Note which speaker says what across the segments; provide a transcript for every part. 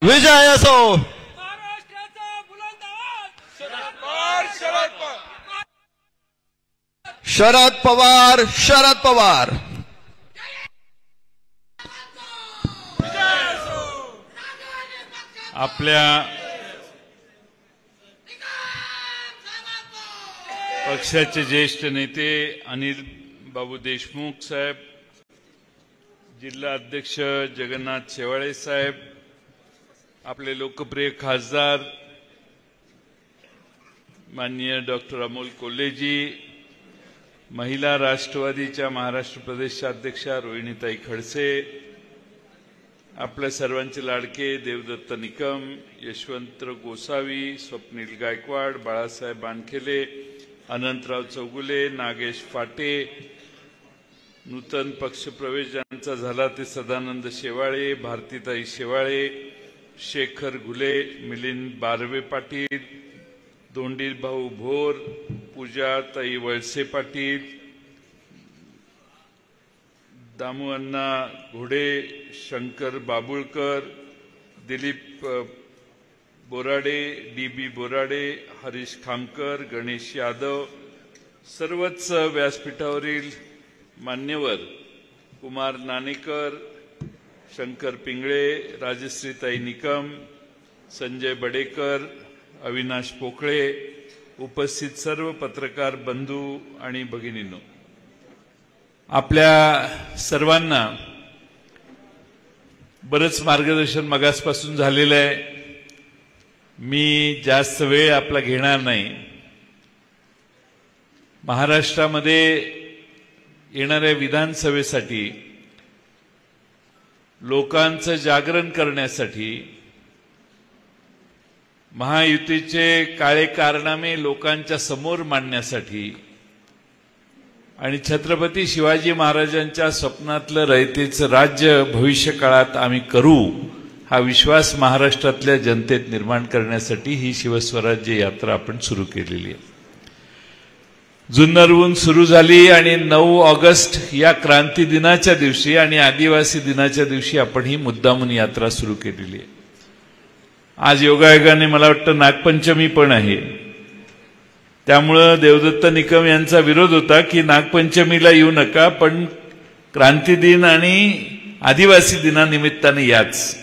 Speaker 1: विजय असो.
Speaker 2: महाराष्ट्राचा बुलंद आवाज
Speaker 1: शरद पवार. शरद पवार.
Speaker 3: आपल्या पक्षाचे ज्येष्ठ नेते अनिल बाबू देशमुख साहेब, जिल्हा अध्यक्ष जगन्नाथ शेवाळे साहेब, आपले लोकप्रिय खासदार माननीय डॉक्टर अमोल कोल्हेजी, महिला राष्ट्रवादीच्या महाराष्ट्र प्रदेशच्या अध्यक्षा रोहिणीताई खडसे, आपल्या सर्वांचे लाडके देवदत्त निकम, यशवंतराव गोसावी, स्वप्नील गायकवाड, बाळासाहेब बानखेले, अनंतराव चौगुले, नागेश फाटे, नूतन पक्षप्रवेश ज्यांचा झाला ते सदानंद शेवाळे, भारतीताई शेवाळे, शेखर घुले, मिलिंद बारवे पाटील, दोंडी भाऊ भोर, पूजाताई वळसे पाटील, दामू अण्णा घोडे, शंकर बाबुळकर, दिलीप बोराडे, डी.बी. बोराडे, हरीश खामकर, गणेश यादव, सर्वच व्यासपीठावरील मान्यवर, कुमार नाणेकर, शंकर पिंगळे, राजश्रीताई निकम, संजय बडेकर, अविनाश पोकळे, उपस्थित सर्व पत्रकार बंधू आणि भगिनींनो, आपल्या सर्वांना बरंच मार्गदर्शन मगासपासून झालेलं आहे. मी जास्त वेळ आपला घेणार नाही. महाराष्ट्रामध्ये येणाऱ्या विधानसभेसाठी लोकांचं जागरण करण्यासाठी, महायुतीचे काळे कारनामे लोकांच्या समोर मांडण्यासाठी आणि छत्रपती शिवाजी महाराजांच्या स्वप्नातलं रयतेचं राज्य भविष्य काळात आम्ही करू हा विश्वास महाराष्ट्रातल्या जनतेत निर्माण करण्यासाठी ही शिवस्वराज्य यात्रा आपण सुरू केलेली आहे. जुन्नरहून सुरू झाली आणि 9 ऑगस्ट या क्रांती दिनाच्या दिवशी आणि आदिवासी दिनाच्या दिवशी आपण ही मुद्दामून यात्रा सुरू केलेली आहे. आज योगायोगाने मला वाटतं नागपंचमी पण आहे. त्यामुळं देवदत्त निकम यांचा विरोध होता की नागपंचमीला येऊ नका, पण क्रांती दिन आणि आदिवासी दिनानिमित्ताने याच,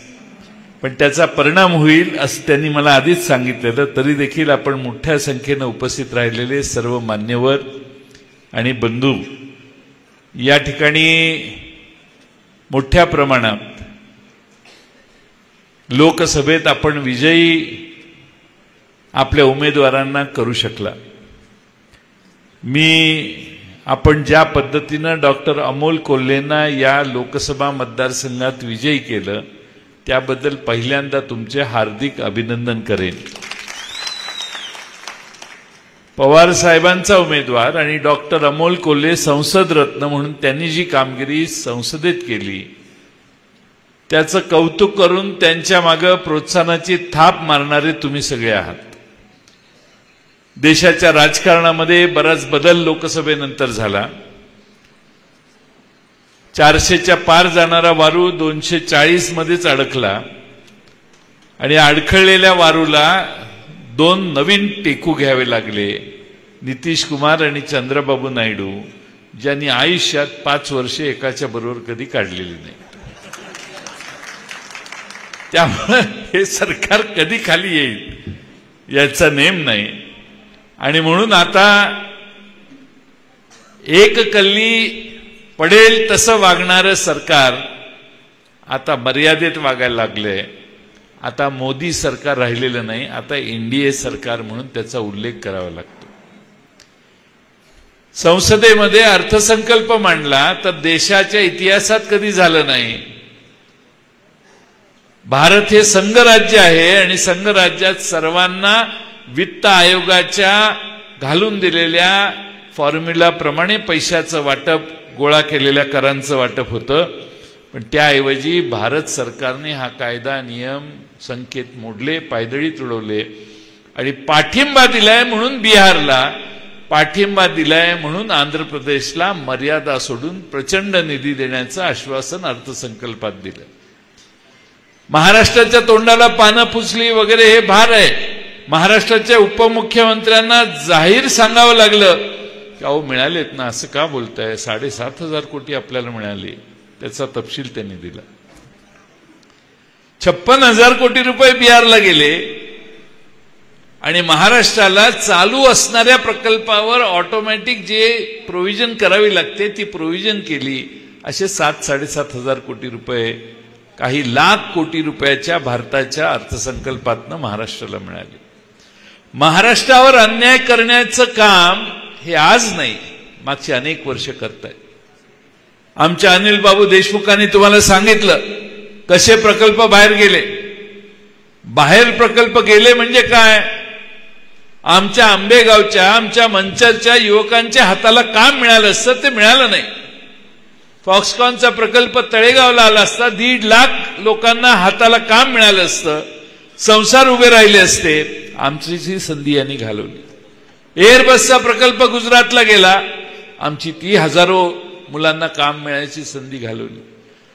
Speaker 3: पण त्याचा परिणाम होईल असं त्यांनी मला आधीच सांगितलेलं. तरी देखील आपण मोठ्या संख्येनं उपस्थित राहिलेले सर्व मान्यवर आणि बंधू या ठिकाणी मोठ्या प्रमाणात लोकसभेत आपण विजयी आपल्या उमेदवारांना करू शकला. आपण ज्या पद्धतीनं डॉक्टर अमोल कोल्हेंना या लोकसभा मतदारसंघात विजयी केलं त्याबद्दल पहिल्यांदा तुमचे हार्दिक अभिनंदन करेन. पवार साहेबांचा उमेदवार आणि डॉक्टर अमोल कोल्हे संसद रत्न म्हणून त्यांनी जी कामगिरी संसदेत केली त्याचं कौतुक करून त्यांच्या मागे प्रोत्साहनाची थाप मारणारे तुम्ही सगळे आहात. देशाच्या राजकारणामध्ये बराच बदल लोकसभेनंतर झाला. 400च्या पार जाणारा वारू 240 मध्येच अडकला आणि अडखळलेल्या वारूला 2 नवीन टेकू घ्यावे लागले. नितीश कुमार आणि चंद्रबाबू नायडू, ज्यांनी आयुष्यात 5 वर्षे एकाच्या बरोबर कधी काढलेली नाही. त्यामुळे हे सरकार कधी खाली येईल याचा नेम नाही. आणि म्हणून आता एक कल्ली पडेल तसं वागणारं सरकार आता मर्यादेत वागायला लागले. आता मोदी सरकार राहिलेलं नाही, आता एनडीए सरकार म्हणून त्याचा उल्लेख करावा लागतो. संसदेमध्ये अर्थसंकल्प मांडला तर देशाच्या इतिहासात कधी झालं नाही. भारत हे संघराज्य आहे आणि संघराज्यात सर्वांना वित्त आयोगाच्या घालून दिलेल्या फॉर्म्युलाप्रमाणे पैशाचं वाटप, गोळा केलेल्या करांचं वाटप होतं. पण त्याऐवजी भारत सरकारने हा कायदा, नियम, संकेत मोडले, पायदळी तुडवले आणि पाठिंबा दिलाय म्हणून बिहारला, पाठिंबा दिलाय म्हणून आंध्र प्रदेशला मर्यादा सोडून प्रचंड निधी देण्याचं आश्वासन अर्थसंकल्पात दिलं. महाराष्ट्राच्या तोंडाला पानं पुसली वगैरे हे भार आहे. महाराष्ट्राच्या उपमुख्यमंत्र्यांना जाहीर सांगावं लागलं की अहो मिळालेत ना, असं का बोलताय, 7,500 कोटी आपल्याला मिळाले. त्याचा तपशील त्यांनी दिला. 56,000 कोटी रुपये बिहारला गेले आणि महाराष्ट्राला चालू असणाऱ्या प्रकल्पावर ऑटोमॅटिक जे प्रोव्हिजन करावी लागते ती प्रोव्हिजन केली. असे 7,000-7,500 कोटी रुपये काही लाख कोटी रुपयाच्या भारताच्या अर्थसंकल्पातनं महाराष्ट्राला मिळाले. महाराष्ट्रावर अन्याय करण्याचं काम हे आज नाही, मागची अनेक वर्ष करतायत. आमच्या अनिल बाबू देशमुखांनी तुम्हाला सांगितलं कसे प्रकल्प बाहेर गेले. बाहेर प्रकल्प गेले म्हणजे काय, आमच्या आंबेगावच्या आमच्या मंचरच्या युवकांच्या हाताला काम मिळालं असतं, ते मिळालं नाही. फॉक्सकॉनचा प्रकल्प तळेगावला आला असता 1.5 लाख लोकांना हाताला काम मिळालं असतं, संसार उभे राहिले असते. आमची जी संधी यांनी घालवली. एअरबसचा प्रकल्प गुजरातला गेला, आमची ती हजारो मुलांना काम मिळायची संधी घालवली.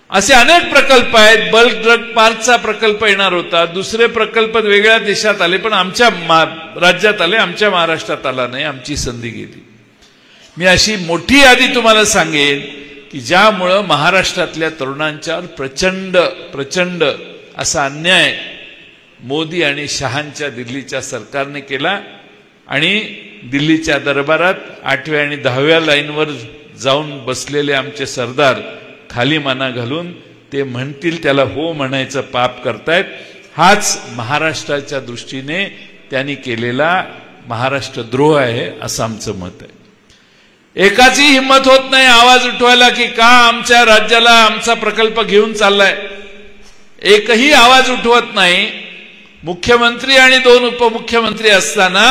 Speaker 3: असे अनेक प्रकल्प आहेत. बल्क ड्रग पार्कचा प्रकल्प येणार होता, दुसरे प्रकल्प वेगळ्या देशात आले पण आमच्या राज्यात आले, आमच्या महाराष्ट्रात आला नाही, आमची संधी गेली. मी अशी मोठी यादी तुम्हाला सांगेन की ज्यामुळं महाराष्ट्रातल्या तरुणांच्यावर प्रचंड प्रचंड असा अन्याय मोदी आणि शहांच्या दिल्लीच्या सरकारने केला. आणि दिल्लीच्या दरबारात 8व्या आणि 10व्या लाईनवर जाऊन बसलेले आमचे सरदार खाली माना घालून ते म्हणतील त्याला हो म्हणायचं पाप करतायत. हाच महाराष्ट्राच्या दृष्टीने त्यांनी केलेला महाराष्ट्र द्रोह आहे असं आमचं मत आहे. एकाची हिंमत होत नाही आवाज उठवायला की का आमच्या राज्याला आमचा प्रकल्प घेऊन चाललाय. एकही आवाज उठवत नाही. मुख्यमंत्री आणि 2 उपमुख्यमंत्री असताना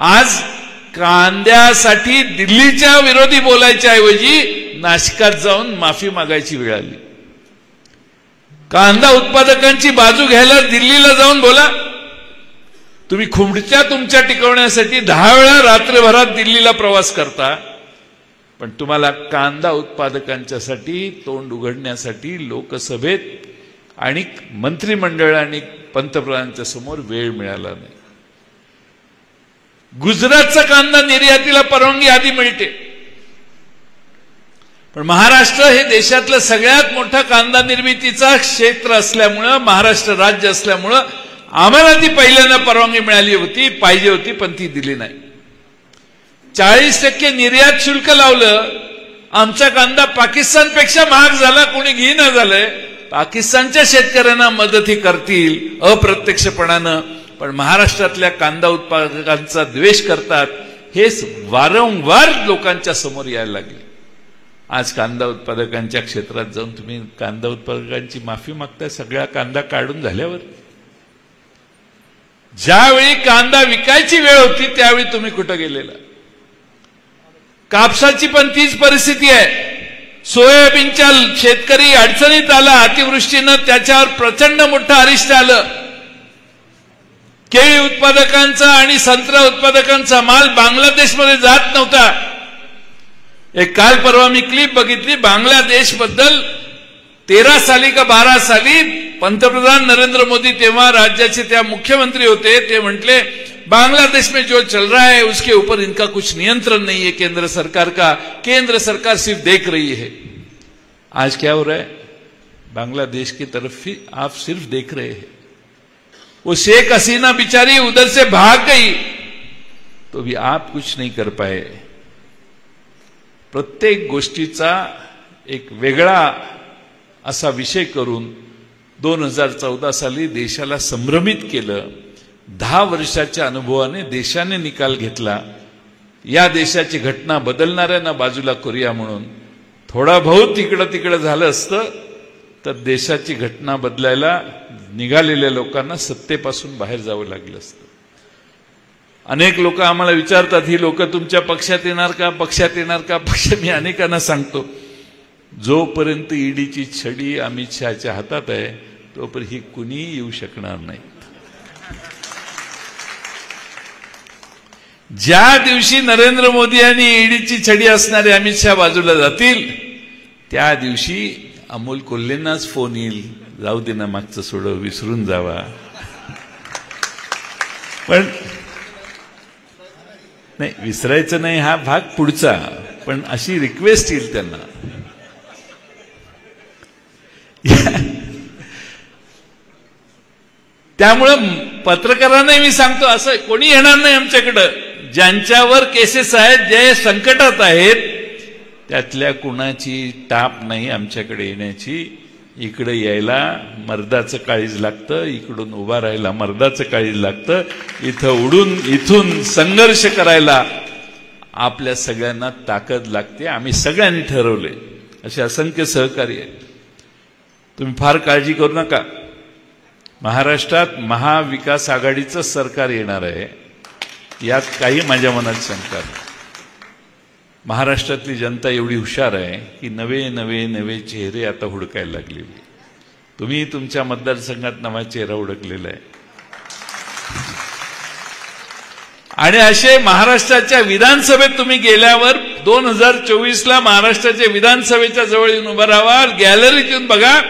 Speaker 3: आज कांद्यासाठी दिल्लीच्या विरोधी बोलायच्या ऐवजी नाशिकात जाऊन माफी मागायची वेळ आली. कांदा उत्पादकांची बाजू घ्यायला दिल्लीला जाऊन बोला. तुम्ही खुमडच्या तुमच्या टिकवण्यासाठी 10 वेळा रात्रभरात दिल्लीला प्रवास करता, पण तुम्हाला कांदा उत्पादकांच्यासाठी तोंड उघडण्यासाठी लोकसभेत आणि मंत्रिमंडळ आणि पंतप्रधानांच्या समोर वेळ मिळाला नाही. गुजरातचा कांदा निर्यातीला परवानगी आधी मिळते, पण महाराष्ट्र हे देशातलं सगळ्यात मोठा कांदा निर्मितीचा क्षेत्र असल्यामुळं, महाराष्ट्र राज्य असल्यामुळं आम्हाला ती पहिल्यांदा परवानगी मिळाली होती, पाहिजे होती, पण ती दिली नाही. 40% निर्यात शुल्क लावलं. आमचा कांदा पाकिस्तानपेक्षा महाग झाला, कोणी घेईना झालंय. पाकिस्तानच्या शेतकऱ्यांना मदतही करतील अप्रत्यक्षपणानं, पण महाराष्ट्रातल्या कांदा उत्पादकांचा द्वेष करतात. हेच वारंवार लोकांच्या समोर यायला लागले. आज कांदा उत्पादकांच्या क्षेत्रात जाऊन तुम्ही कांदा उत्पादकांची माफी मागताय सगळ्या कांदा काढून झाल्यावर. ज्यावेळी कांदा विकायची वेळ होती त्यावेळी तुम्ही कुठं गेलेला. कापसाची पण तीच परिस्थिती आहे. सोयाबीनच्या शेतकरी अडचणीत आला, अतिवृष्टीनं त्याच्यावर प्रचंड मोठं अरिष्ट आलं. केळी उत्पादकांचा आणि संत्रा उत्पादकांचा माल बांगलादेशमध्ये जात नव्हता. एक काल परवा मी क्लिप बघितली बांगलादेश बद्दल. 13 साली का 12 साली पंतप्रधान नरेंद्र मोदी तेव्हा राज्याचे त्या मुख्यमंत्री होते, ते म्हटले बांग्लादेश में जो चल रहा है उसके ऊपर इनका कुछ नियंत्रण नहीं है केंद्र सरकार का, केंद्र सरकार सिर्फ देख रही है. आज क्या हो रहा है, बांग्लादेश की तरफ ही आप सिर्फ देख रहे हैं. वो शेख हसीना बिचारी उधर से भाग गई तो भी आप कुछ नहीं कर पाए. प्रत्येक गोष्टीचा एक वेगळा असा विषय करून 2014 साली देशाला संभ्रमित केलं. 10 वर्षाच्या अनुभवाने देशाने निकाल घेतला. या देशाची घटना बदलणाऱ्यांना बाजूला करूया म्हणून. थोडा बहुत तिकडं तिकडं झालं असतं तर देशाची घटना बदलायला निघालेल्या लोकांना सत्तेपासून बाहेर जावं लागलं असतं. अनेक लोक आम्हाला विचारतात ही लोक तुमच्या पक्षात येणार का, पक्षात येणार का. मी अनेकांना सांगतो जोपर्यंत ईडीची छडी अमित शहाच्या हातात आहे तोपर्यंत ही कुणी येऊ शकणार नाही. ज्या दिवशी नरेंद्र मोदी आणि ईडीची छडी असणारे अमित शहा बाजूला जातील त्या दिवशी अमोल कोल्हेंनाच फोन येईल, जाऊ दे ना, मागचं सोडव, विसरून जावा. पण नाही, विसरायचं नाही हा भाग पुढचा, पण अशी रिक्वेस्ट येईल त्यांना. त्यामुळं पत्रकारांना मी सांगतो, असं कोणी येणार नाही आमच्याकडं. ज्यांच्यावर केसेस आहेत, जे संकटात आहेत, त्यातल्या कुणाची टाप नाही आमच्याकडे येण्याची. इकडे यायला मर्दाचं काळीज लागतं, इकडून उभा राहायला मर्दाचं काळीज लागतं, इथून संघर्ष करायला आपल्या सगळ्यांना ताकद लागते. आम्ही सगळ्यांनी ठरवले, असे असंख्य सहकारी आहेत. तुम्ही फार काळजी करू नका. महाराष्ट्रात महाविकास आघाडीचं सरकार येणार आहे, यात काही माझ्या मनात शंका नाही. महाराष्ट्रातली जनता एवढी हुशार आहे की नवे नवे नवे चेहरे आता हुडकायला लागलेले. तुम्ही तुमच्या मतदारसंघात नवा चेहरा हुडकलेला आहे. आणि असे महाराष्ट्राच्या विधानसभेत तुम्ही गेल्यावर 2024ला महाराष्ट्राच्या विधानसभेच्या जवळ येऊन उभं राहाल, गॅलरीत येऊन बघा,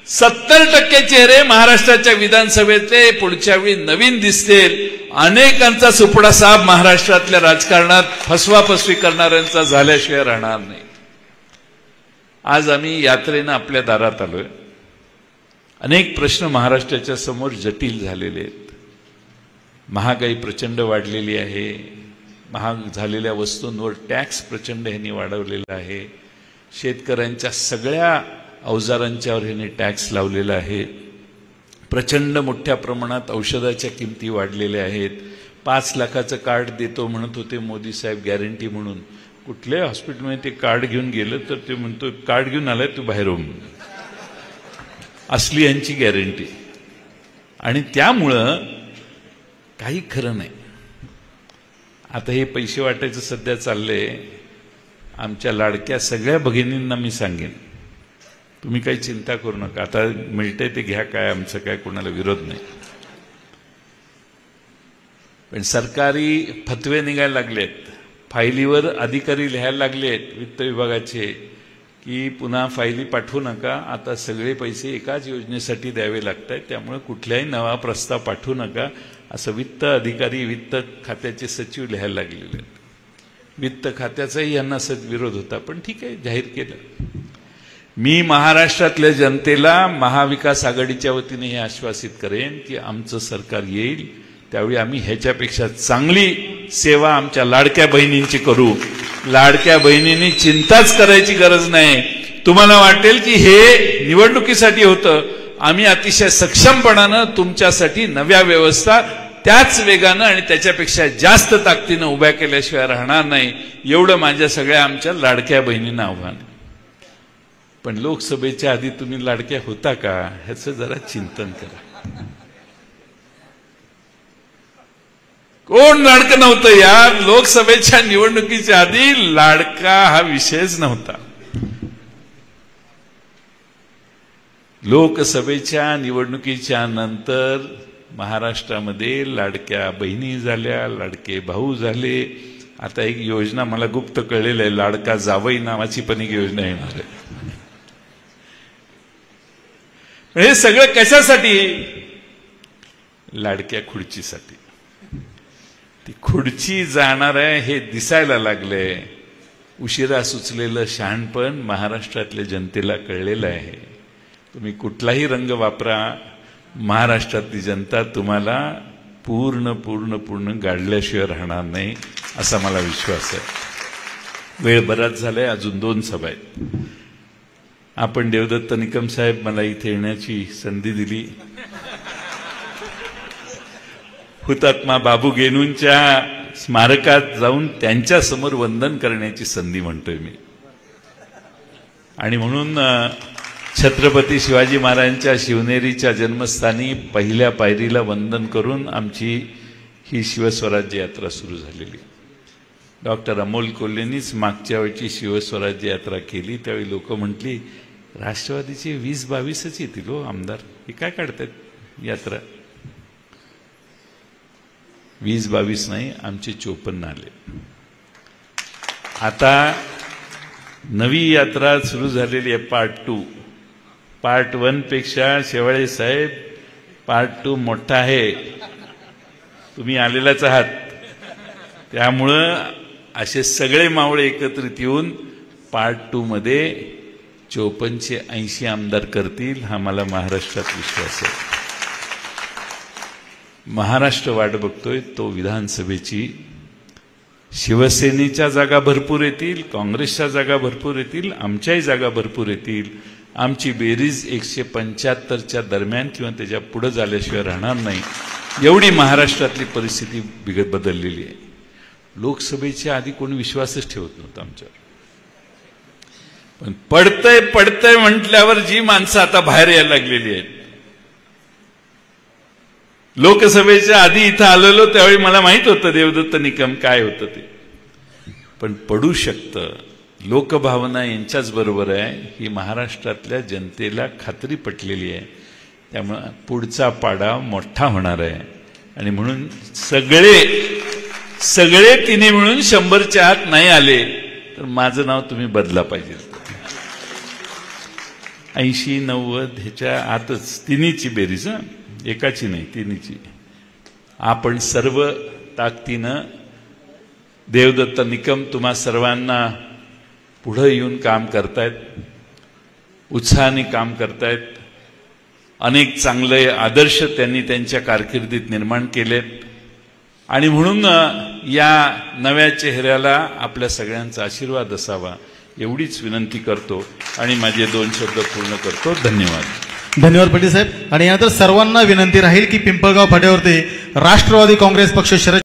Speaker 3: 70% चेहरे महाराष्ट्राच्या विधानसभेतले पुढच्या वेळी नवीन दिसतील. अनेकांचा सुपडा साहेब महाराष्ट्रातल्या राजकारणात फसवाफसवी करणाऱ्यांचा झाल्याशिवाय राहणार नाही. आज आम्ही यात्रेनं आपल्या दारात आलोय. अनेक प्रश्न महाराष्ट्राच्या समोर जटिल झालेले आहेत. महागाई प्रचंड वाढलेली आहे. महाग झालेल्या वस्तूंवर टॅक्स प्रचंड ह्यांनी वाढवलेला आहे. शेतकऱ्यांच्या सगळ्या अवजारांच्यावर ह्यांनी टॅक्स लावलेला आहे. प्रचंड मोठ्या प्रमाणात औषधाच्या किमती वाढलेल्या आहेत. 5 लाखाचं कार्ड देतो म्हणत होते मोदी साहेब, गॅरंटी म्हणून. कुठल्याही हॉस्पिटलमध्ये ते कार्ड घेऊन गेलं तर ते म्हणतो, कार्ड घेऊन आलाय तू बाहेर हो. असली यांची गॅरंटी. आणि त्यामुळं काही खरं नाही. आता हे पैसे वाटायचं सध्या चाललंय. आमच्या लाडक्या सगळ्या भगिनींना मी सांगेन, तुम्ही काही चिंता करू नका. आता मिळतंय ते घ्या, काय आमचं काय कोणाला विरोध नाही. पण सरकारी फतवे निघायला लागलेत. फायलीवर अधिकारी लिहायला लागलेत वित्त विभागाचे की पुन्हा फायली पाठवू नका, आता सगळे पैसे एकाच योजनेसाठी द्यावे लागत आहेत, त्यामुळे कुठल्याही नवा प्रस्ताव पाठवू नका, असं वित्त अधिकारी, वित्त खात्याचे सचिव लिहायला लागलेले आहेत. वित्त खात्याचाही यांना विरोध होता, पण ठीक आहे, जाहीर केलं. मी महाराष्ट्रातल्या जनतेला महाविकास आघाडीच्या वतीने हे आश्वासित करेन की आमचं सरकार येईल त्यावेळी आम्ही ह्याच्यापेक्षा चांगली सेवा आमच्या लाडक्या बहिणींची करू. लाडक्या बहिणींनी चिंताच करायची गरज नाही. तुम्हाला वाटेल की हे निवडणुकीसाठी होतं, आम्ही अतिशय सक्षमपणानं तुमच्यासाठी नव्या व्यवस्था त्याच वेगानं आणि त्याच्यापेक्षा जास्त ताकदीनं उभ्या केल्याशिवाय राहणार नाही, एवढं माझ्या सगळ्या आमच्या लाडक्या बहिणींना आव्हान आहे. पण लोकसभेच्या आधी तुम्ही लाडक्या होता का ह्याचं जरा चिंतन करा. कोण लाडकं नव्हतं यार? लोकसभेच्या निवडणुकीच्या आधी लाडका हा विषयच नव्हता. लोकसभेच्या निवडणुकीच्या नंतर महाराष्ट्रामध्ये लाडक्या बहिणी झाल्या, लाडके भाऊ झाले. आता एक योजना मला गुप्त कळलेलं आहे, लाडका जावई नावाची पण एक योजना येणार आहे. हे सगळं कशासाठी? लाडक्या खुर्चीसाठी. ती खुर्ची जाणार आहे हे दिसायला लागले. उशिरा सुचलेलं शहाणपण महाराष्ट्रातल्या जनतेला कळलेलं आहे. तुम्ही कुठलाही रंग वापरा, महाराष्ट्रातली जनता तुम्हाला पूर्ण पूर्ण पूर्ण गाडल्याशिवाय राहणार नाही असा मला विश्वास आहे. वेळ बराच झालाय, अजून 2 सभा आहेत. आपण देवदत्त निकम साहेब मला इथे येण्याची संधी दिली. हुतात्मा बाबू गेनूंच्या स्मारकात जाऊन त्यांच्या समोर वंदन करण्याची संधी म्हणतोय मी. आणि म्हणून छत्रपती शिवाजी महाराजांच्या शिवनेरीच्या जन्मस्थानी पहिल्या पायरीला वंदन करून आमची ही शिवस्वराज्य यात्रा सुरू झालेली. डॉक्टर अमोल कोल्हेंनीच मागच्या वेळची शिवस्वराज्य यात्रा केली. त्यावेळी लोक म्हटली राष्ट्रवादीचे 20-22च येतील हो आमदार, हे काय काढतात यात्रा. 20-22 नाही, आमचे 54 आले. आता नवी यात्रा सुरू झालेली आहे, पार्ट 2. पार्ट 1 पेक्षा शेवाळे साहेब पार्ट 2 मोठा आहे. तुम्ही आलेलाच आहात. त्यामुळं असे सगळे मावळे एकत्रित येऊन पार्ट 2 मध्ये 54चे 80 आमदार करतील, हा मला महाराष्ट्रात विश्वास आहे. महाराष्ट्र वाट बघतोय तो विधानसभेची. शिवसेनेच्या जागा भरपूर येतील, काँग्रेसच्या जागा भरपूर येतील, आमच्याही जागा भरपूर येतील. आमची बेरीज 175च्या दरम्यान किंवा त्याच्या पुढे झाल्याशिवाय राहणार नाही. एवढी महाराष्ट्रातली परिस्थिती बदललेली आहे. लोकसभेच्या आधी कोणी विश्वासच ठेवत नव्हता आमच्यावर. पण पडतंय म्हटल्यावर जी माणसं आता बाहेर यायला लागलेली आहेत. लोकसभेच्या आधी इथं आलेलो त्यावेळी मला माहित होतं देवदत्त निकम काय होतं ते. पण पडू शकतं. लोकभावना यांच्याच बरोबर आहे ही महाराष्ट्रातल्या जनतेला खात्री पटलेली आहे. त्यामुळे पुढचा पाडा मोठा होणार आहे. आणि म्हणून सगळे तिन्ही मिळून 100च्या आत नाही आले तर माझं नाव तुम्ही बदला पाहिजे. 80-90 ह्याच्या आतच तिन्हीची बेरीज, एकाची नाही तिन्हीची. आपण सर्व ताकदीनं देवदत्त निकम तुम्हा सर्वांना पुढे येऊन काम करतायत, उत्साहाने काम करतायत. अनेक चांगले आदर्श त्यांनी त्यांच्या कारकिर्दीत निर्माण केलेत. आणि म्हणून या नव्या चेहऱ्याला आपल्या सगळ्यांचा आशीर्वाद असावा एवढीच विनंती करतो आणि माझे 2 शब्द पूर्ण करतो. धन्यवाद.
Speaker 4: धन्यवाद पाटील साहेब. आणि यानंतर सर्वांना विनंती राहील की पिंपळगाव फाट्यावरती राष्ट्रवादी काँग्रेस पक्ष शरद